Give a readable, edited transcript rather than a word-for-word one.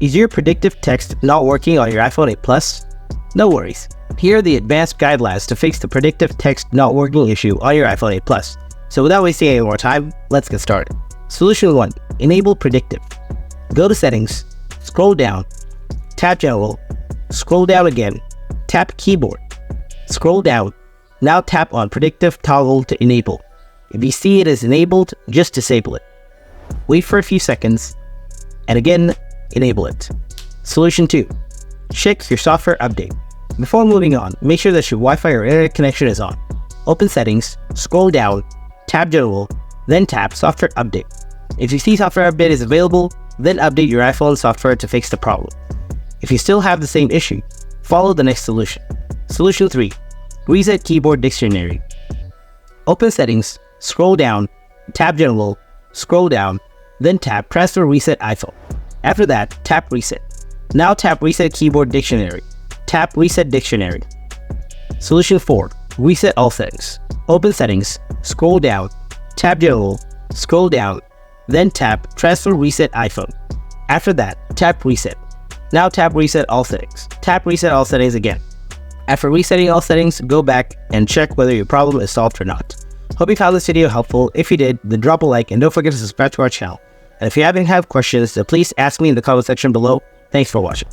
Is your predictive text not working on your iPhone 8 Plus? No worries. Here are the advanced guidelines to fix the predictive text not working issue on your iPhone 8 Plus. So without wasting any more time, let's get started. Solution 1. Enable Predictive. Go to Settings, scroll down, tap General, scroll down again, tap Keyboard, scroll down, now tap on Predictive toggle to enable. If you see it is enabled, just disable it. Wait for a few seconds, and again, enable it. Solution 2. Check your software update. Before moving on, make sure that your Wi-Fi or internet connection is on. Open Settings, scroll down, tap General, then tap Software Update. If you see Software Update is available, then update your iPhone software to fix the problem. If you still have the same issue, follow the next solution. Solution 3. Reset Keyboard Dictionary. Open Settings, scroll down, tap General, scroll down, then tap Transfer Reset iPhone. After that, tap Reset. Now tap Reset Keyboard Dictionary. Tap Reset Dictionary. Solution 4. Reset all settings. Open Settings, scroll down, tap General, scroll down, then tap Transfer Reset iPhone. After that, tap Reset. Now tap Reset all settings. Tap Reset all settings again. After resetting all settings, go back and check whether your problem is solved or not. Hope you found this video helpful. If you did, then drop a like and don't forget to subscribe to our channel. And if you have questions, then please ask me in the comment section below. Thanks for watching.